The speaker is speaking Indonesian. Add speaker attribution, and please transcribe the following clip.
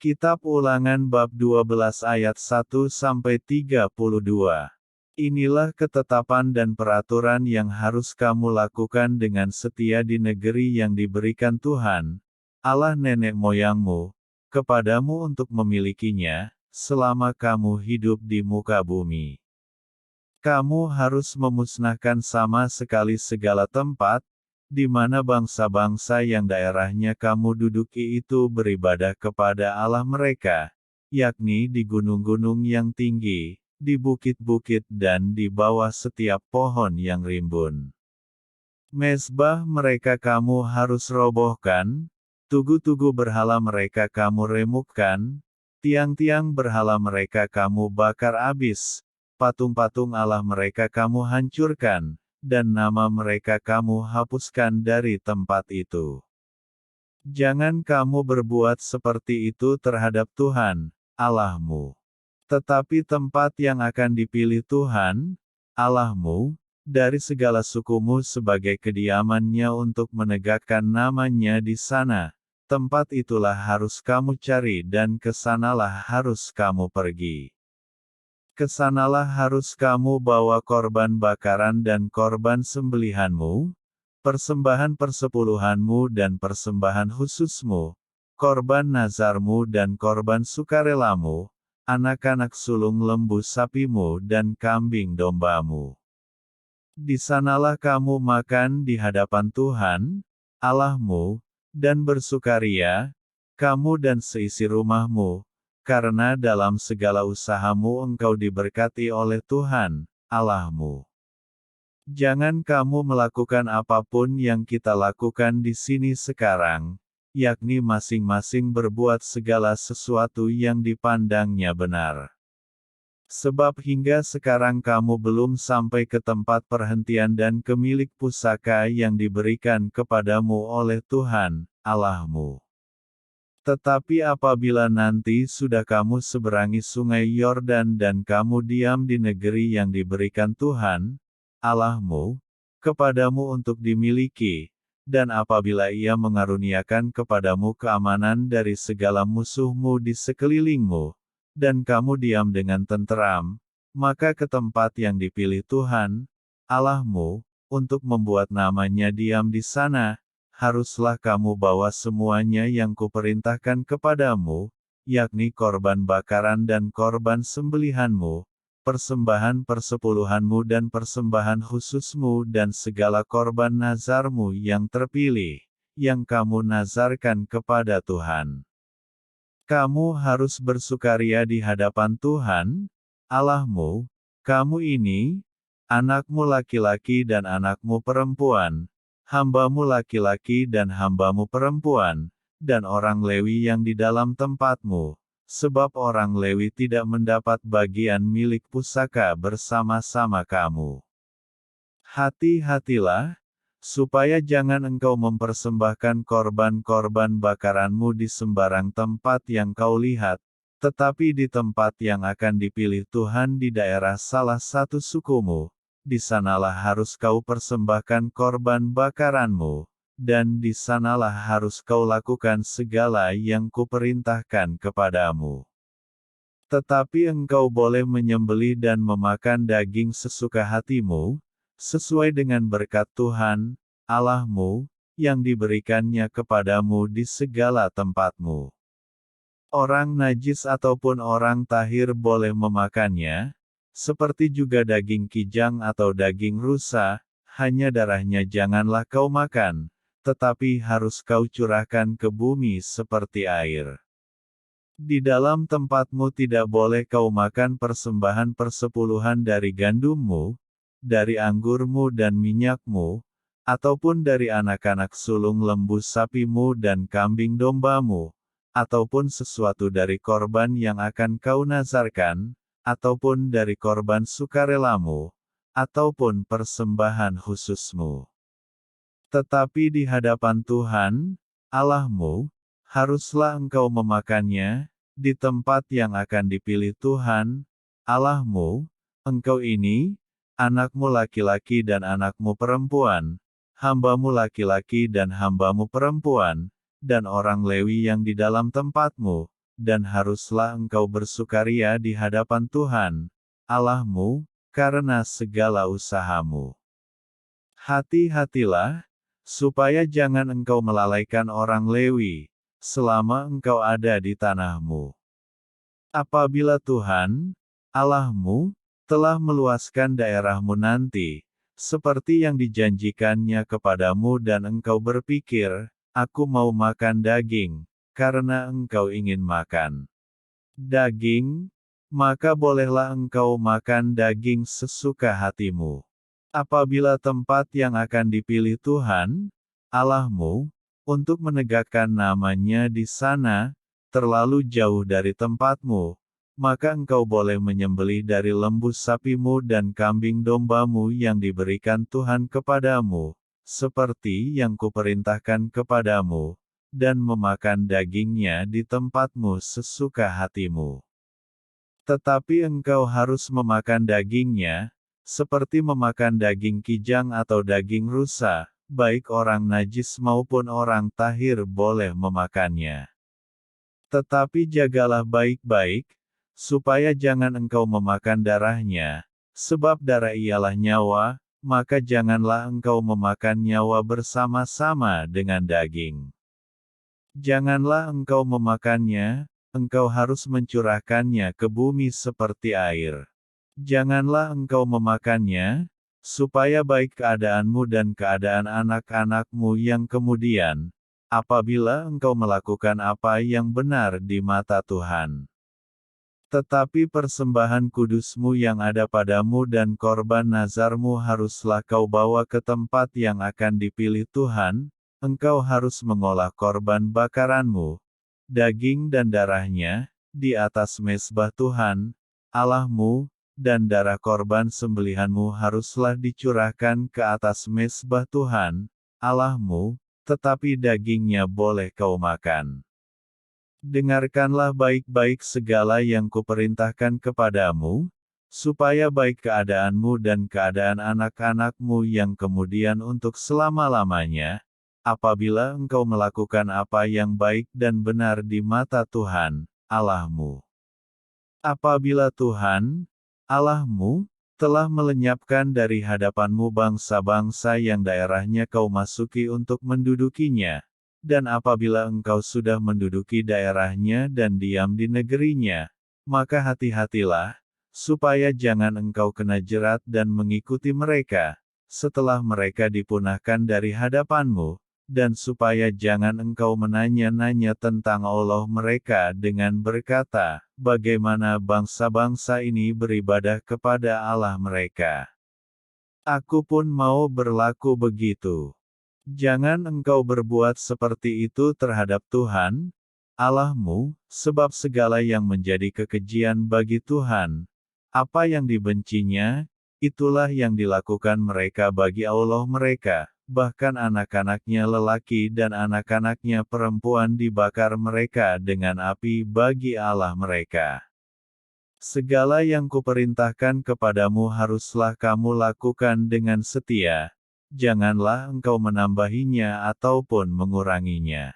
Speaker 1: Kitab Ulangan bab 12 ayat 1-32. Inilah ketetapan dan peraturan yang harus kamu lakukan dengan setia di negeri yang diberikan Tuhan, Allah nenek moyangmu, kepadamu untuk memilikinya, selama kamu hidup di muka bumi. Kamu harus memusnahkan sama sekali segala tempat, di mana bangsa-bangsa yang daerahnya kamu duduki itu beribadah kepada Allah mereka, yakni di gunung-gunung yang tinggi, di bukit-bukit dan di bawah setiap pohon yang rimbun. Mezbah mereka kamu harus robohkan, tugu-tugu berhala mereka kamu remukkan, tiang-tiang berhala mereka kamu bakar abis, patung-patung Allah mereka kamu hancurkan, dan nama mereka kamu hapuskan dari tempat itu. Jangan kamu berbuat seperti itu terhadap Tuhan, Allahmu. Tetapi tempat yang akan dipilih Tuhan, Allahmu, dari segala sukumu sebagai kediamannya untuk menegakkan namanya di sana, tempat itulah harus kamu cari dan kesanalah harus kamu pergi. Kesanalah harus kamu bawa korban bakaran dan korban sembelihanmu, persembahan persepuluhanmu dan persembahan khususmu, korban nazarmu dan korban sukarelamu, anak-anak sulung lembu sapimu dan kambing dombamu. Di sanalah kamu makan di hadapan Tuhan, Allahmu, dan bersukaria, kamu dan seisi rumahmu, karena dalam segala usahamu engkau diberkati oleh Tuhan, Allahmu. Jangan kamu melakukan apapun yang kita lakukan di sini sekarang, yakni masing-masing berbuat segala sesuatu yang dipandangnya benar. Sebab hingga sekarang kamu belum sampai ke tempat perhentian dan ke milik pusaka yang diberikan kepadamu oleh Tuhan, Allahmu. Tetapi apabila nanti sudah kamu seberangi sungai Yordan dan kamu diam di negeri yang diberikan Tuhan, Allahmu, kepadamu untuk dimiliki, dan apabila Ia mengaruniakan kepadamu keamanan dari segala musuhmu di sekelilingmu, dan kamu diam dengan tenteram, maka ke tempat yang dipilih Tuhan, Allahmu, untuk membuat namanya diam di sana, haruslah kamu bawa semuanya yang kuperintahkan kepadamu, yakni korban bakaran dan korban sembelihanmu, persembahan persepuluhanmu dan persembahan khususmu dan segala korban nazarmu yang terpilih, yang kamu nazarkan kepada Tuhan. Kamu harus bersukaria di hadapan Tuhan, Allahmu, kamu ini, anakmu laki-laki dan anakmu perempuan, hambamu laki-laki dan hambamu perempuan, dan orang Lewi yang di dalam tempatmu, sebab orang Lewi tidak mendapat bagian milik pusaka bersama-sama kamu. Hati-hatilah, supaya jangan engkau mempersembahkan korban-korban bakaranmu di sembarang tempat yang kau lihat, tetapi di tempat yang akan dipilih Tuhan di daerah salah satu sukumu, di sanalah harus kau persembahkan korban bakaranmu, dan di sanalah harus kau lakukan segala yang kuperintahkan kepadamu. Tetapi engkau boleh menyembelih dan memakan daging sesuka hatimu, sesuai dengan berkat Tuhan, Allahmu, yang diberikannya kepadamu di segala tempatmu. Orang najis ataupun orang tahir boleh memakannya, seperti juga daging kijang atau daging rusa, hanya darahnya janganlah kau makan, tetapi harus kau curahkan ke bumi seperti air. Di dalam tempatmu tidak boleh kau makan persembahan persepuluhan dari gandummu, dari anggurmu dan minyakmu, ataupun dari anak-anak sulung lembu sapimu dan kambing dombamu, ataupun sesuatu dari korban yang akan kau nazarkan, ataupun dari korban sukarelamu, ataupun persembahan khususmu. Tetapi di hadapan Tuhan, Allahmu, haruslah engkau memakannya, di tempat yang akan dipilih Tuhan, Allahmu, engkau ini, anakmu laki-laki dan anakmu perempuan, hambamu laki-laki dan hambamu perempuan, dan orang Lewi yang di dalam tempatmu, dan haruslah engkau bersukaria di hadapan Tuhan, Allahmu, karena segala usahamu. Hati-hatilah, supaya jangan engkau melalaikan orang Lewi, selama engkau ada di tanahmu. Apabila Tuhan, Allahmu, telah meluaskan daerahmu nanti, seperti yang dijanjikannya kepadamu dan engkau berpikir, aku mau makan daging, karena engkau ingin makan daging, maka bolehlah engkau makan daging sesuka hatimu. Apabila tempat yang akan dipilih Tuhan, Allahmu, untuk menegakkan namanya di sana, terlalu jauh dari tempatmu, maka engkau boleh menyembelih dari lembu sapimu dan kambing dombamu yang diberikan Tuhan kepadamu, seperti yang kuperintahkan kepadamu, dan memakan dagingnya di tempatmu sesuka hatimu. Tetapi engkau harus memakan dagingnya, seperti memakan daging kijang atau daging rusa, baik orang najis maupun orang tahir boleh memakannya. Tetapi jagalah baik-baik, supaya jangan engkau memakan darahnya, sebab darah ialah nyawa, maka janganlah engkau memakan nyawa bersama-sama dengan daging. Janganlah engkau memakannya, engkau harus mencurahkannya ke bumi seperti air. Janganlah engkau memakannya, supaya baik keadaanmu dan keadaan anak-anakmu yang kemudian, apabila engkau melakukan apa yang benar di mata Tuhan. Tetapi persembahan kudusmu yang ada padamu dan korban nazarmu haruslah kau bawa ke tempat yang akan dipilih Tuhan, engkau harus mengolah korban bakaranmu, daging dan darahnya, di atas mezbah Tuhan, Allahmu, dan darah korban sembelihanmu haruslah dicurahkan ke atas mezbah Tuhan, Allahmu, tetapi dagingnya boleh kau makan. Dengarkanlah baik-baik segala yang kuperintahkan kepadamu, supaya baik keadaanmu dan keadaan anak-anakmu yang kemudian untuk selama-lamanya, apabila engkau melakukan apa yang baik dan benar di mata Tuhan, Allahmu. Apabila Tuhan, Allahmu, telah melenyapkan dari hadapanmu bangsa-bangsa yang daerahnya kau masuki untuk mendudukinya, dan apabila engkau sudah menduduki daerahnya dan diam di negerinya, maka hati-hatilah, supaya jangan engkau kena jerat dan mengikuti mereka, setelah mereka dipunahkan dari hadapanmu, dan supaya jangan engkau menanya-nanya tentang Allah mereka dengan berkata, bagaimana bangsa-bangsa ini beribadah kepada Allah mereka. Aku pun mau berlaku begitu. Jangan engkau berbuat seperti itu terhadap Tuhan, Allahmu, sebab segala yang menjadi kekejian bagi Tuhan, apa yang dibencinya, itulah yang dilakukan mereka bagi Allah mereka. Bahkan anak-anaknya lelaki dan anak-anaknya perempuan dibakar mereka dengan api bagi Allah mereka. Segala yang kuperintahkan kepadamu haruslah kamu lakukan dengan setia, janganlah engkau menambahinya ataupun menguranginya.